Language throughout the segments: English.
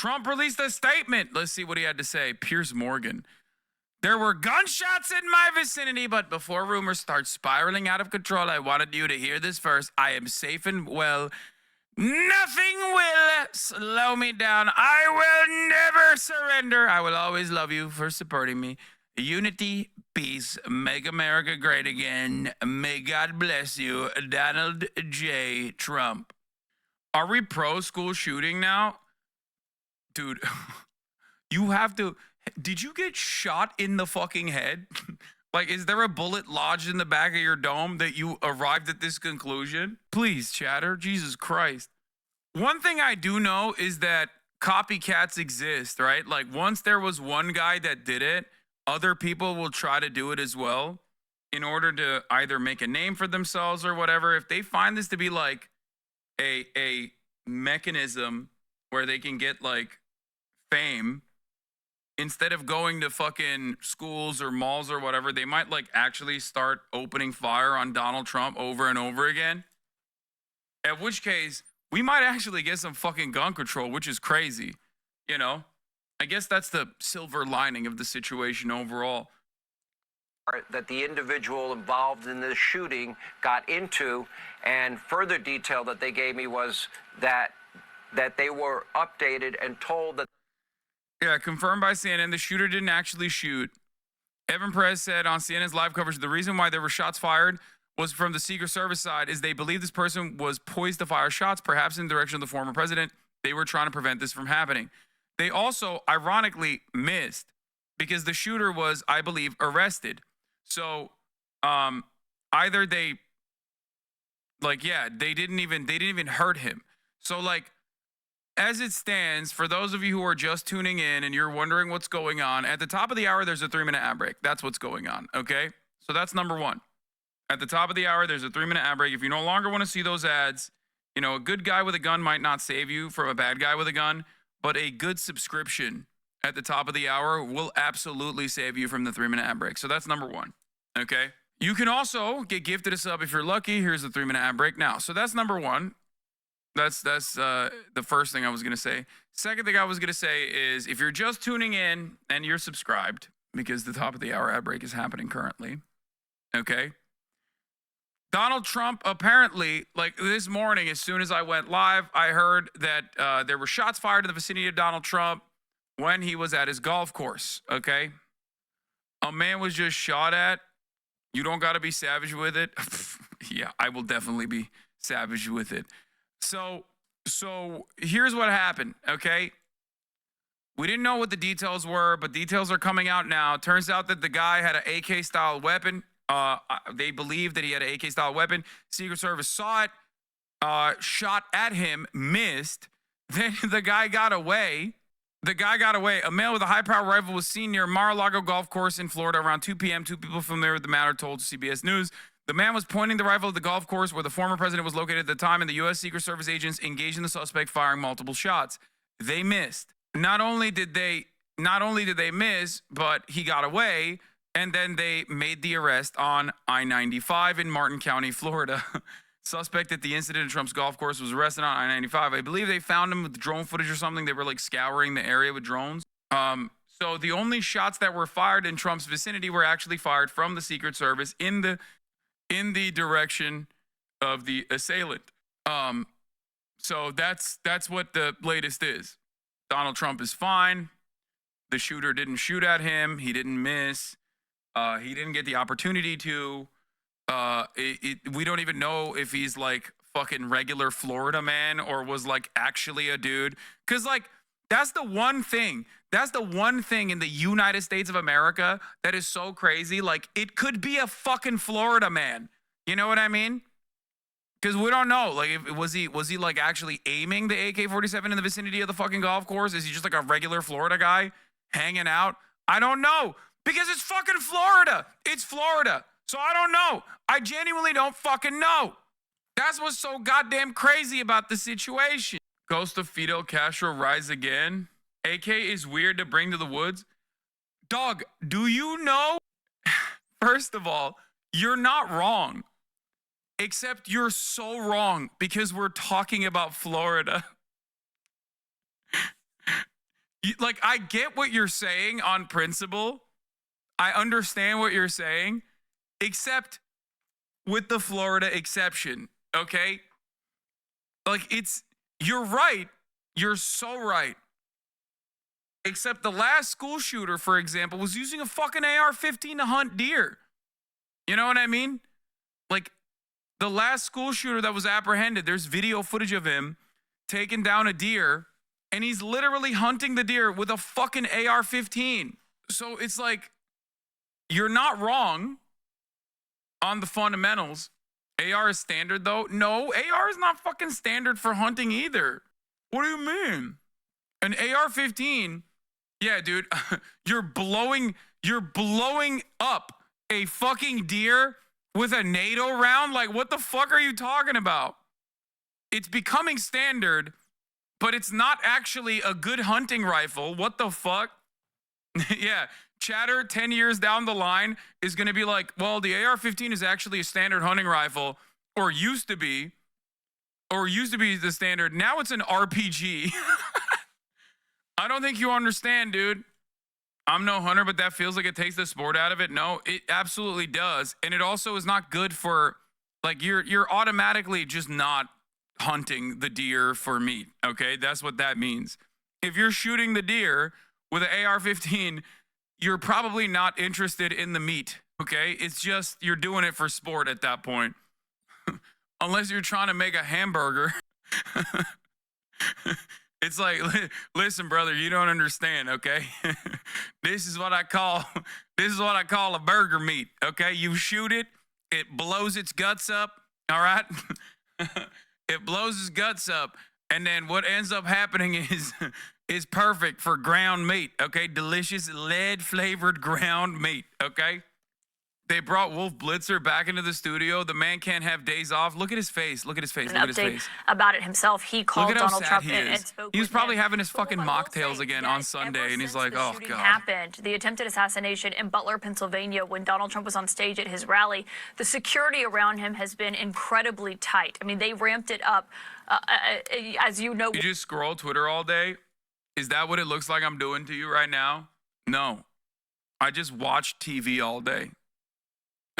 Trump released a statement. Let's see what he had to say. Piers Morgan. There were gunshots in my vicinity, but before rumors start spiraling out of control, I wanted you to hear this first. I am safe and well. Nothing will slow me down. I will never surrender. I will always love you for supporting me. Unity, peace, make America great again. May God bless you, Donald J. Trump. Are we pro school shooting now? Dude, you have to. Did you get shot in the fucking head? Like, is there a bullet lodged in the back of your dome that you arrived at this conclusion? Please, chatter. Jesus Christ. One thing I do know is that copycats exist, right? Like, once there was one guy that did it, other people will try to do it as well in order to either make a name for themselves or whatever. If they find this to be like a mechanism where they can get like fame, instead of going to fucking schools or malls or whatever, they might like actually start opening fire on Donald Trump over and over again. At which case, we might actually get some fucking gun control, which is crazy. You know, I guess that's the silver lining of the situation overall. That the individual involved in this shooting got into, and further detail that they gave me was that they were updated and told that. Yeah, confirmed by CNN, the shooter didn't actually shoot. Evan Perez said on CNN's live coverage, the reason why there were shots fired was from the Secret Service side is they believe this person was poised to fire shots, perhaps in the direction of the former president. They were trying to prevent this from happening. They also, ironically, missed because the shooter was, I believe, arrested. So either they, like, yeah, they didn't even hurt him. So, like, as it stands, for those of you who are just tuning in and you're wondering what's going on, at the top of the hour, there's a 3-minute ad break. That's what's going on, okay? So that's number one. At the top of the hour, there's a 3-minute ad break. If you no longer want to see those ads, you know, a good guy with a gun might not save you from a bad guy with a gun, but a good subscription at the top of the hour will absolutely save you from the 3-minute ad break. So that's number one, okay? You can also get gifted a sub if you're lucky. Here's the 3-minute ad break now. So that's number one. That's the first thing I was going to say. Second thing I was going to say is if you're just tuning in and you're subscribed, because the top of the hour ad break is happening currently, okay? Donald Trump apparently, like this morning, as soon as I went live, I heard that there were shots fired in the vicinity of Donald Trump when he was at his golf course, okay? A man was just shot at. You don't got to be savage with it. Yeah, I will definitely be savage with it. So here's what happened, okay? We didn't know what the details were, but details are coming out now. Turns out that the guy had an AK-style weapon. They believe that he had an AK-style weapon. Secret Service saw it, shot at him, missed. Then the guy got away. A male with a high-power rifle was seen near Mar-a-Lago Golf Course in Florida around 2 p.m. Two people familiar with the matter told CBS News. The man was pointing the rifle at the golf course where the former president was located at the time, and the U.S. Secret Service agents engaged in the suspect, firing multiple shots. They missed. Not only did they miss, but he got away, and then they made the arrest on I-95 in Martin County, Florida. Suspect at the incident at Trump's golf course was arrested on I-95. I believe they found him with drone footage or something. They were like scouring the area with drones. So the only shots that were fired in Trump's vicinity were actually fired from the Secret Service in the direction of the assailant. So that's what the latest is. Donald Trump is fine. The shooter didn't shoot at him. He didn't miss. He didn't get the opportunity to. We don't even know if he's like fucking regular Florida man or was like actually a dude. Cause like that's the one thing in the United States of America that is so crazy. Like it could be a fucking Florida man. You know what I mean? Because we don't know. Like, was he like actually aiming the AK-47 in the vicinity of the fucking golf course? Is he just like a regular Florida guy hanging out? I don't know. Because it's fucking Florida. It's Florida. So I don't know. I genuinely don't fucking know. That's what's so goddamn crazy about the situation. Ghost of Fidel Castro rise again. AK is weird to bring to the woods. Dog, do you know? First of all, you're not wrong. Except you're so wrong because we're talking about Florida. Like, I get what you're saying on principle. I understand what you're saying, except with the Florida exception, okay? Like, you're right. You're so right. Except the last school shooter, for example, was using a fucking AR-15 to hunt deer. You know what I mean? Like, the last school shooter that was apprehended, there's video footage of him taking down a deer, and he's literally hunting the deer with a fucking AR-15. So it's like, you're not wrong on the fundamentals. AR is standard, though. No, AR is not fucking standard for hunting either. What do you mean? An AR-15, yeah, dude, you're blowing up a fucking deer with a NATO round? Like, what the fuck are you talking about? It's becoming standard, but it's not actually a good hunting rifle. What the fuck? Yeah, chatter 10 years down the line is going to be like, well, the AR-15 is actually a standard hunting rifle, or used to be the standard. Now it's an RPG. I don't think you understand, dude. I'm no hunter, but that feels like it takes the sport out of it. No, it absolutely does. And it also is not good for, like, you're automatically just not hunting the deer for meat, okay? That's what that means. If you're shooting the deer with an AR-15, you're probably not interested in the meat, okay? It's just you're doing it for sport at that point. Unless you're trying to make a hamburger. It's like, listen, brother, you don't understand, okay? This is what I call a burger meat, okay? You shoot it, it blows its guts up, all right? It blows its guts up, and then what ends up happening is perfect for ground meat, okay? Delicious lead-flavored ground meat, okay? They brought Wolf Blitzer back into the studio. The man can't have days off. Look at his face. Look at his face. Look at his face. About it himself. He called Donald Trump and spoke. He was probably having his fucking mocktails again on Sunday, and he's like, "Oh God." Happened the attempted assassination in Butler, Pennsylvania, when Donald Trump was on stage at his rally. The security around him has been incredibly tight. I mean, they ramped it up, as you know. You just scroll Twitter all day. Is that what it looks like I'm doing to you right now? No, I just watch TV all day.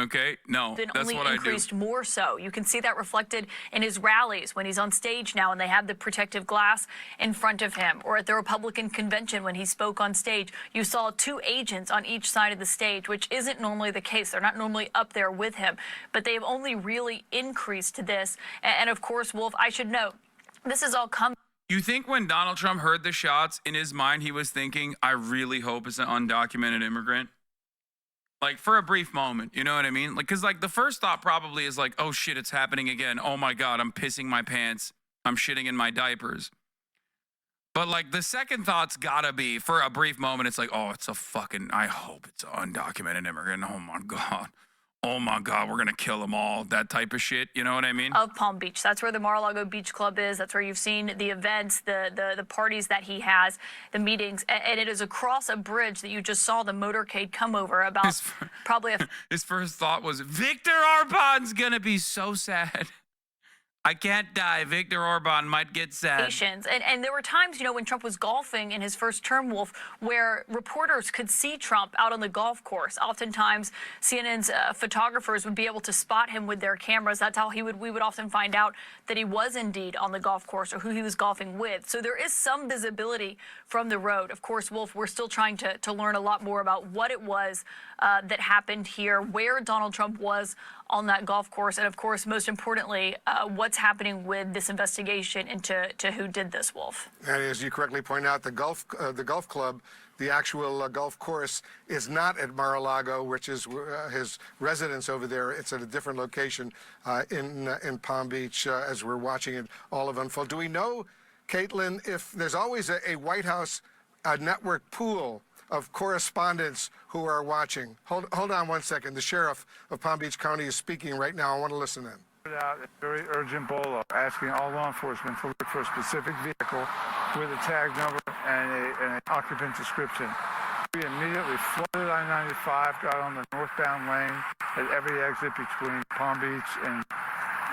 Okay, no, that's what I do. Increased more so. You can see that reflected in his rallies when he's on stage now and they have the protective glass in front of him, or at the Republican convention when he spoke on stage. You saw 2 agents on each side of the stage, which isn't normally the case. They're not normally up there with him, but they've only really increased this. And of course, Wolf, I should note, this is all come. You think when Donald Trump heard the shots, in his mind, he was thinking, I really hope it's an undocumented immigrant? Like, for a brief moment, you know what I mean? Like, because, like, the first thought probably is like, oh, shit, it's happening again. Oh, my God, I'm pissing my pants. I'm shitting in my diapers. But, like, the second thought's gotta be, for a brief moment, it's like, oh, it's a fucking, I hope it's an undocumented immigrant. Oh, my God. Oh, my God, we're going to kill them all. That type of shit. You know what I mean? Of Palm Beach. That's where the Mar-a-Lago Beach Club is. That's where you've seen the events, the parties that he has, the meetings. And it is across a bridge that you just saw the motorcade come over about probably a... His first thought was, Viktor Orban's going to be so sad. I can't die. Viktor Orban might get sad. And there were times, you know, when Trump was golfing in his first term, Wolf, where reporters could see Trump out on the golf course. Oftentimes, CNN's photographers would be able to spot him with their cameras. That's how we would often find out that he was indeed on the golf course or who he was golfing with. So there is some visibility from the road. Of course, Wolf, we're still trying to learn a lot more about what it was that happened here, where Donald Trump was on that golf course, and of course, most importantly, what's happening with this investigation into who did this, Wolf. And as you correctly point out, the golf club, the actual golf course, is not at Mar-a-Lago, which is his residence over there. It's at a different location in Palm Beach, as we're watching it all of unfold. Do we know, Caitlin, if there's always a White House network pool of correspondents who are watching? Hold on one second. The sheriff of Palm Beach County is speaking right now. I want to listen in. Out a very urgent bolo asking all law enforcement to look for a specific vehicle with a tag number and an occupant description. We immediately flooded I-95, got on the northbound lane at every exit between Palm Beach and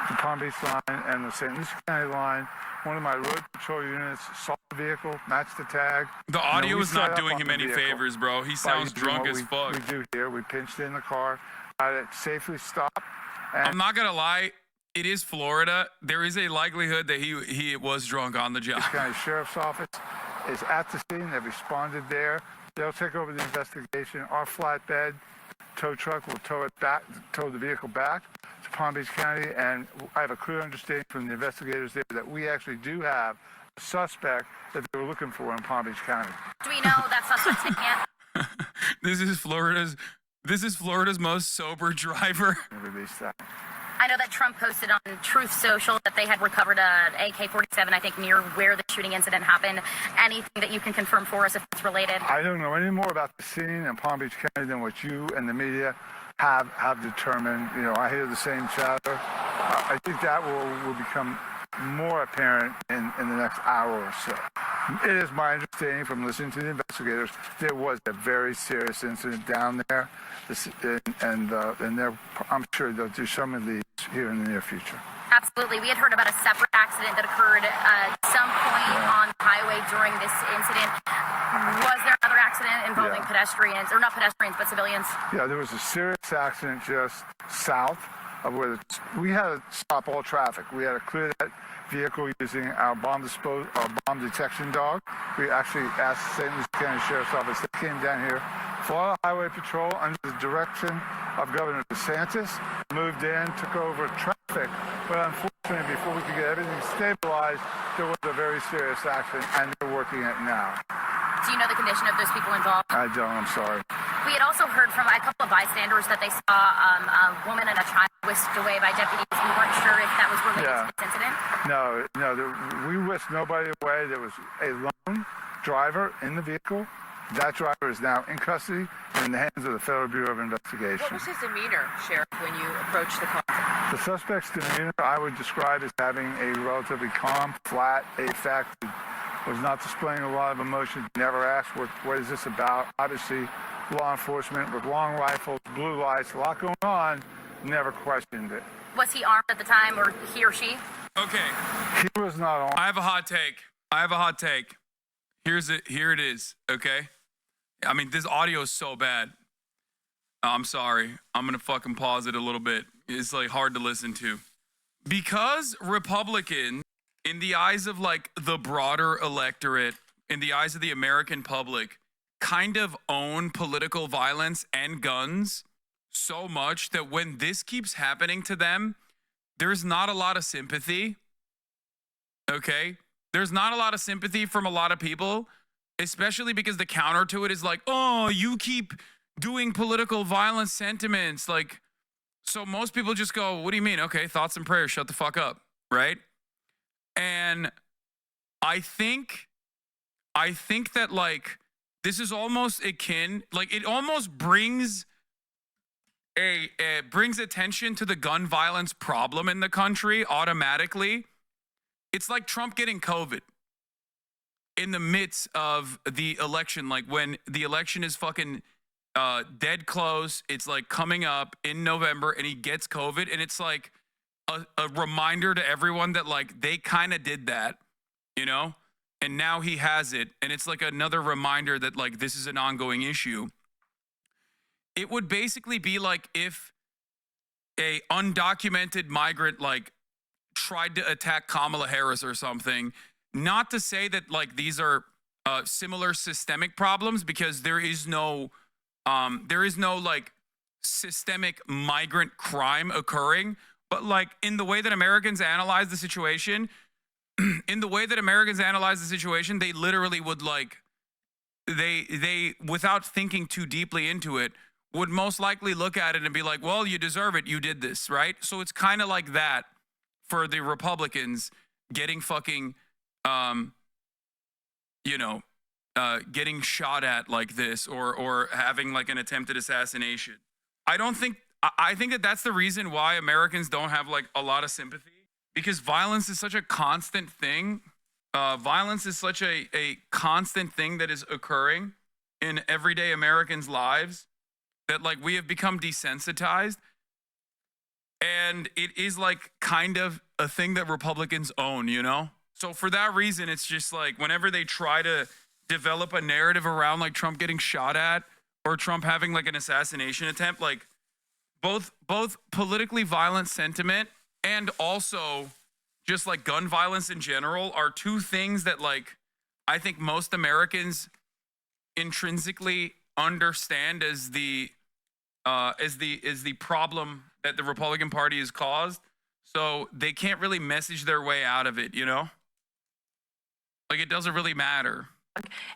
the Palm Beach line and the St. Lucie County line. One of my road patrol units saw the vehicle, match the tag. The audio we is set not up doing on him the any vehicle favors, bro. He by sounds doing drunk what as fuck. We do here. We pinched in the car, got it safely stopped. And I'm not gonna lie, it is Florida. There is a likelihood that he was drunk on the job. County Sheriff's Office is at the scene. They've responded there. They'll take over the investigation. Our flatbed tow truck will tow the vehicle back to Palm Beach County, and I have a clear understanding from the investigators there that we actually do have a suspect that they were looking for in Palm Beach County. Do we know that suspect's name yet? This is Florida's most sober driver. We released that. I know that Trump posted on Truth Social that they had recovered an AK-47, I think, near where the shooting incident happened. Anything that you can confirm for us if it's related? I don't know any more about the scene in Palm Beach County than what you and the media have determined. You know, I hear the same chatter. I think that will become more apparent in the next hour or so. It is my understanding from listening to the investigators, there was a very serious incident down there, and I'm sure they'll do some of these here in the near future. Absolutely. We had heard about a separate accident that occurred at some point on the highway during this incident. Was there another accident involving pedestrians, or not pedestrians, but civilians? Yeah, there was a serious accident just south of where we had to stop all traffic. We had to clear that vehicle using our bomb detection dog. We actually asked the St. Lucie County Sheriff's Office. They came down here, Florida Highway Patrol, under the direction of Governor DeSantis, moved in, took over traffic. But unfortunately, before we could get everything stabilized, there was a very serious accident, and they're working it now. Do you know the condition of those people involved? I don't, I'm sorry. We had also heard from a couple of bystanders that they saw a woman and a child whisked away by deputies. We weren't sure if that was related to this incident. No, we whisked nobody away. There was a lone driver in the vehicle. That driver is now in custody and in the hands of the Federal Bureau of Investigation. What was his demeanor, Sheriff, when you approached the car? The suspect's demeanor I would describe as having a relatively calm, flat, affected, was not displaying a lot of emotion, never asked what is this about. Obviously, law enforcement with long rifles, blue lights, a lot going on, never questioned it. Was he armed at the time, or he or she? Okay, He was not on. I have a hot take. Here it is, okay? I mean, this audio is so bad. I'm sorry. I'm going to fucking pause it a little bit. It's like hard to listen to. Because Republicans, in the eyes of like the broader electorate, in the eyes of the American public, kind of own political violence and guns so much that when this keeps happening to them, there's not a lot of sympathy. Okay? There's not a lot of sympathy from a lot of people, especially because the counter to it is like, oh, you keep doing political violence sentiments. Like, so most people just go, what do you mean? Okay, thoughts and prayers, shut the fuck up, right? And I think that like this is almost akin, like it almost brings attention to the gun violence problem in the country automatically. It's like Trump getting COVID in the midst of the election, like when the election is fucking dead close, it's like coming up in November and he gets COVID, and it's like a reminder to everyone that like they kind of did that, you know, and now he has it, and it's like another reminder that like this is an ongoing issue. It would basically be like if a undocumented migrant like tried to attack Kamala Harris or something. Not to say that like these are similar systemic problems, because there is no like systemic migrant crime occurring, but like in the way that Americans analyze the situation, they literally would like they without thinking too deeply into it would most likely look at it and be like, well, you deserve it, you did this, right? So it's kind of like that for the Republicans getting fucking getting shot at like this, or having like an attempted assassination. I think that that's the reason why Americans don't have like a lot of sympathy, because violence is such a constant thing. Violence is such a constant thing that is occurring in everyday Americans' lives that like we have become desensitized. And it is like kind of a thing that Republicans own, you know? So for that reason, it's just like whenever they try to develop a narrative around like Trump getting shot at or Trump having like an assassination attempt, like both politically violent sentiment and also just like gun violence in general are two things that like I think most Americans intrinsically understand as the problem that the Republican Party has caused. So they can't really message their way out of it, you know? Like it doesn't really matter.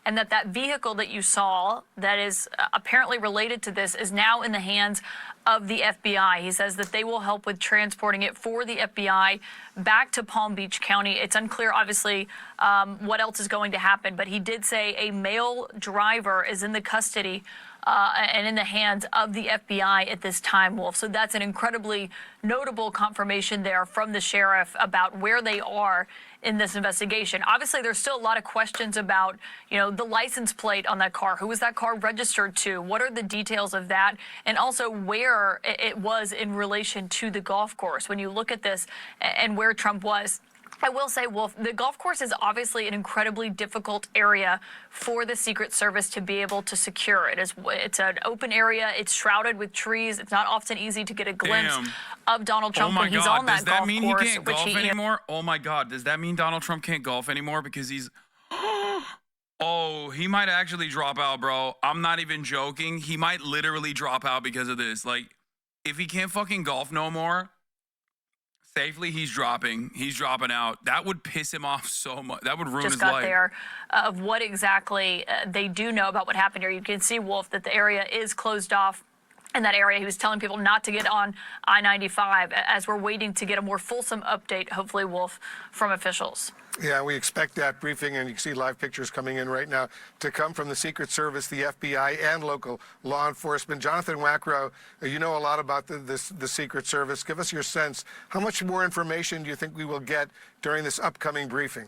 And that vehicle that you saw that is apparently related to this is now in the hands of the FBI. He says that they will help with transporting it for the FBI back to Palm Beach County. It's unclear, obviously, what else is going to happen, but he did say a male driver is in the custody and in the hands of the FBI at this time, Wolf. So that's an incredibly notable confirmation there from the sheriff about where they are in this investigation. Obviously, there's still a lot of questions about, the license plate on that car. Who was that car registered to? What are the details of that? And also where it was in relation to the golf course. When you look at this and where Trump was, I will say, Wolf, the golf course is obviously an incredibly difficult area for the Secret Service to be able to secure. It's an open area. It's shrouded with trees. It's not often easy to get a glimpse of Donald Trump when he's on that golf course. Does that mean he can't golf anymore? Oh my God. Does that mean Donald Trump can't golf anymore because he's... Oh, he might actually drop out, bro. I'm not even joking. He might literally drop out because of this. Like, if he can't fucking golf no more... Safely, he's dropping out. That would piss him off so much. That would ruin his life. Just got there of what exactly they do know about what happened here. You can see, Wolf, that the area is closed off. In that area, he was telling people not to get on I-95 as we're waiting to get a more fulsome update, hopefully, Wolf, from officials. Yeah, we expect that briefing, and you can see live pictures coming in right now, to come from the Secret Service, the FBI, and local law enforcement. Jonathan Wackrow, you know a lot about the Secret Service. Give us your sense. How much more information do you think we will get during this upcoming briefing?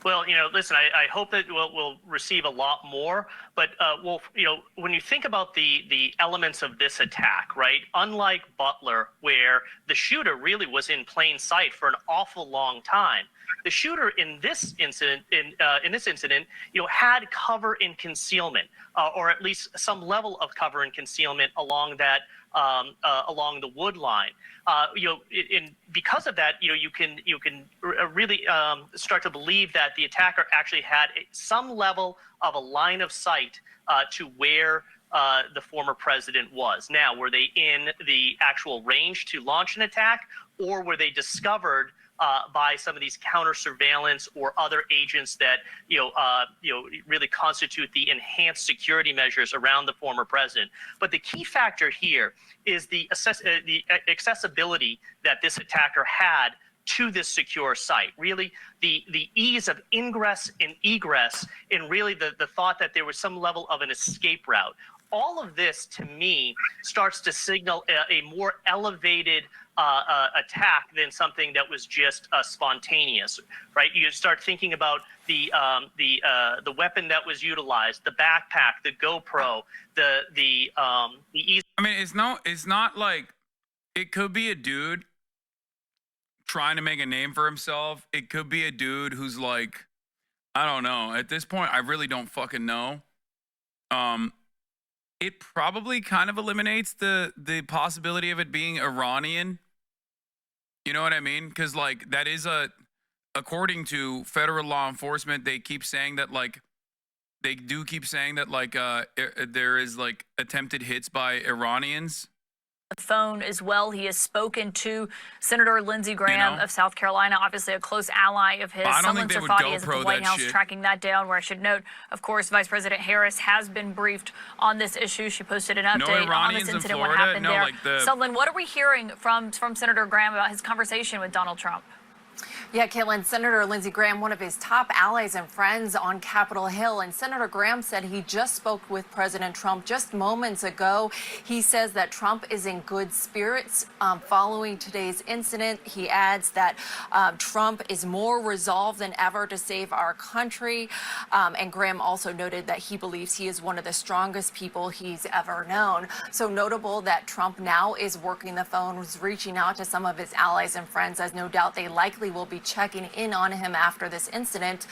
Well, listen, I hope that we'll receive a lot more. But, Wolf, when you think about the elements of this attack, right, unlike Butler, where the shooter really was in plain sight for an awful long time, the shooter in this incident, had cover and concealment, or at least some level of cover and concealment along that along the wood line. Because of that, you can really start to believe that the attacker actually had some level of a line of sight to where the former president was. Now, were they in the actual range to launch an attack, or were they discovered by some of these counter surveillance or other agents that really constitute the enhanced security measures around the former president? But the key factor here is the accessibility that this attacker had to this secure site. Really, the ease of ingress and egress, and really the thought that there was some level of an escape route. All of this, to me, starts to signal a more elevated attack than something that was just spontaneous, right? You start thinking about the weapon that was utilized, the backpack, the GoPro, the easy. I mean, it's not like it could be a dude trying to make a name for himself. It could be a dude who's like, I don't know. At this point, I really don't fucking know. It probably kind of eliminates the possibility of it being Iranian. You know what I mean? Because like that is according to federal law enforcement, they keep saying that there is like attempted hits by Iranians. The phone as well. He has spoken to Senator Lindsey Graham of South Carolina, obviously a close ally of his. Someone Safadi is at the White House tracking that down, where I should note, of course, Vice President Harris has been briefed on this issue. She posted an update on this incident, what happened there. Sutherland, what are we hearing from Senator Graham about his conversation with Donald Trump? Yeah, Caitlin, Senator Lindsey Graham, one of his top allies and friends on Capitol Hill. And Senator Graham said he just spoke with President Trump just moments ago. He says that Trump is in good spirits following today's incident. He adds that Trump is more resolved than ever to save our country. And Graham also noted that he believes he is one of the strongest people he's ever known. So notable that Trump now is working the phone, reaching out to some of his allies and friends, as no doubt they likely will be checking in on him after this incident.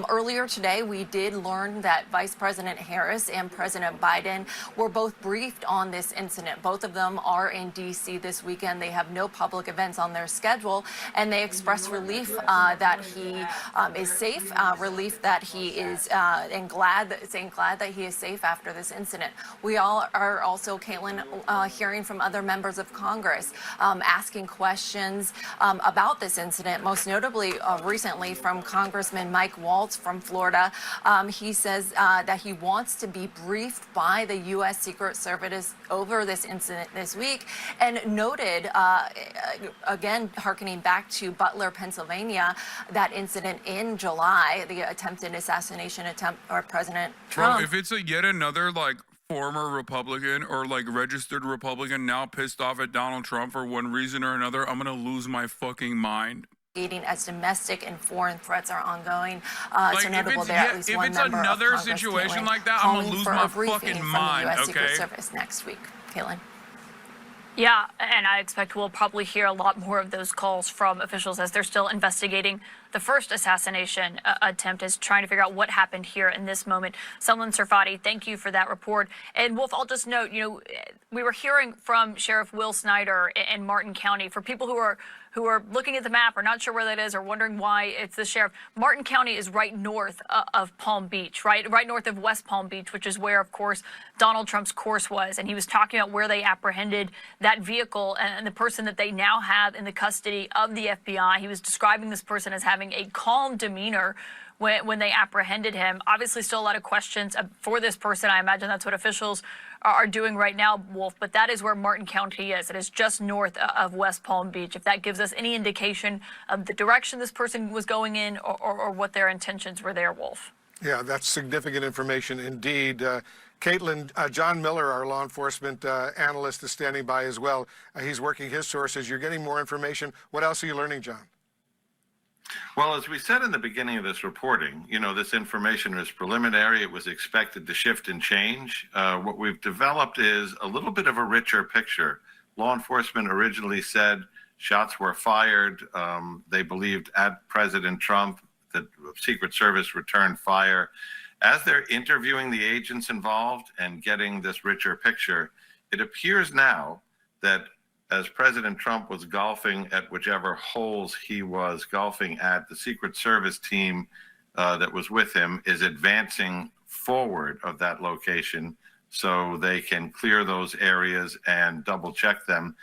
Earlier today, we did learn that Vice President Harris and President Biden were both briefed on this incident. Both of them are in D.C. this weekend. They have no public events on their schedule, and they expressed relief that he is safe, relief that he is, and saying glad that he is safe after this incident. We all are also, Caitlin, hearing from other members of Congress, asking questions about this incident, most notably recently from Congressman Mike Waltz from Florida. He says that he wants to be briefed by the U.S. Secret Service over this incident this week, and noted, again, hearkening back to Butler, Pennsylvania, that incident in July, the attempted assassination attempt of President Trump. Bro, if it's yet another former Republican or registered Republican now pissed off at Donald Trump for one reason or another, I'm gonna lose my fucking mind. As domestic and foreign threats are ongoing. So notable if there, at least one it's member another of Congress, situation Caitlin, like that, I'm gonna calling lose for my a briefing fucking from mind. the U.S. Secret Okay. Service next week. Caitlin. Yeah, and I expect we'll probably hear a lot more of those calls from officials as they're still investigating the first assassination attempt, is trying to figure out what happened here in this moment. Salman Sarfati, thank you for that report. And Wolf, I'll just note, we were hearing from Sheriff Will Snyder in Martin County. For people who are looking at the map or not sure where that is or wondering why it's the sheriff, Martin County is right north of Palm Beach, right north of West Palm Beach, which is where, of course, Donald Trump's course was. And he was talking about where they apprehended that vehicle and the person that they now have in the custody of the FBI. He was describing this person as having a calm demeanor when they apprehended him. Obviously, still a lot of questions for this person. I imagine that's what officials are doing right now, Wolf, but that is where Martin County is. It is just north of West Palm Beach. If that gives us any indication of the direction this person was going in or what their intentions were there, Wolf. Yeah, that's significant information indeed. Caitlin, John Miller, our law enforcement analyst, is standing by as well. He's working his sources. You're getting more information. What else are you learning, John? Well, as we said in the beginning of this reporting, this information is preliminary. It was expected to shift and change. What we've developed is a little bit of a richer picture. Law enforcement originally said shots were fired. They believed at President Trump. The Secret Service returned fire. As they're interviewing the agents involved and getting this richer picture, it appears now that as President Trump was golfing at whichever holes he was golfing at, the Secret Service team that was with him is advancing forward of that location so they can clear those areas and double check them.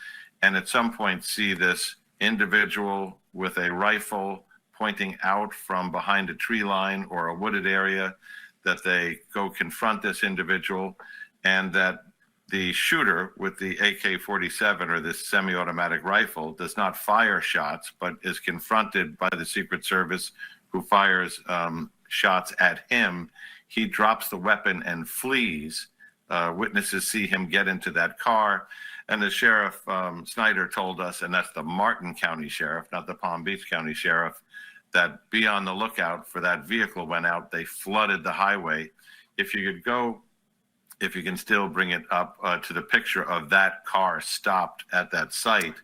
And at some point see this individual with a rifle pointing out from behind a tree line or a wooded area, that they go confront this individual, and that the shooter with the AK-47 or this semi-automatic rifle does not fire shots, but is confronted by the Secret Service, who fires shots at him. He drops the weapon and flees. Witnesses see him get into that car. And the Sheriff Snyder told us, and that's the Martin County Sheriff, not the Palm Beach County Sheriff, that be on the lookout for that vehicle went out. They flooded the highway. If you can still bring it up to the picture of that car stopped at that site,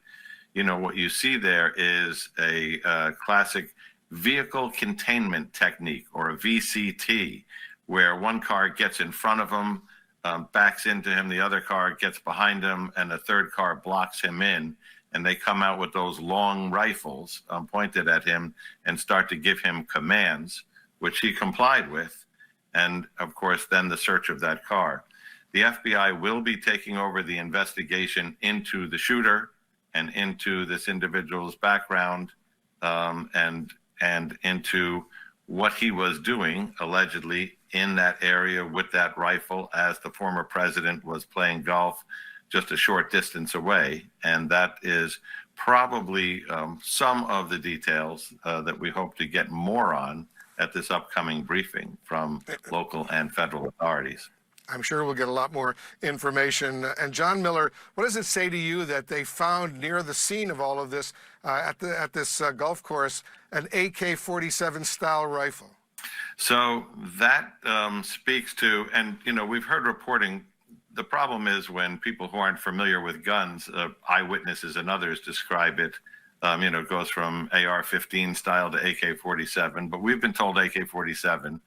what you see there is a classic vehicle containment technique, or a VCT, where one car gets in front of him, backs into him, the other car gets behind him, and the third car blocks him in. And they come out with those long rifles pointed at him and start to give him commands, which he complied with. And of course, then the search of that car. The FBI will be taking over the investigation into the shooter and into this individual's background, and into what he was doing allegedly in that area with that rifle as the former president was playing golf just a short distance away. And that is probably some of the details that we hope to get more on at this upcoming briefing from local and federal authorities. I'm sure we'll get a lot more information. And John Miller, what does it say to you that they found near the scene of all of this, at this golf course, an AK-47 style rifle? So that speaks to, and we've heard reporting. The problem is when people who aren't familiar with guns, eyewitnesses and others describe it It goes from AR-15 style to AK-47, but we've been told AK-47,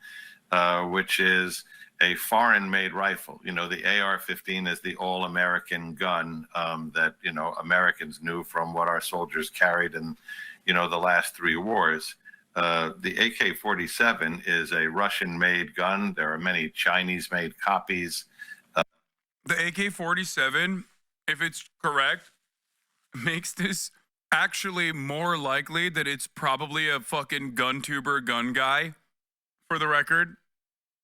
which is a foreign-made rifle. The AR-15 is the all-American gun that, Americans knew from what our soldiers carried in, the last 3 wars. The AK-47 is a Russian-made gun. There are many Chinese-made copies. The AK-47, if it's correct, makes this actually more likely that it's probably a fucking gun tuber gun guy, for the record.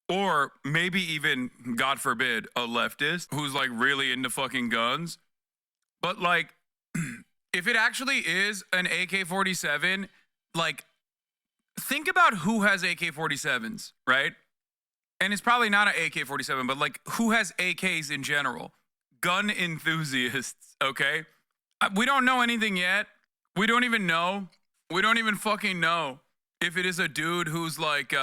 Or maybe even, God forbid, a leftist who's like really into fucking guns. But like, if it actually is an AK-47, like, think about who has AK-47s, right? And it's probably not an AK-47, but like, who has AKs in general? Gun enthusiasts, okay? We don't know anything yet. We don't even know. We don't even fucking know if it is a dude who's like,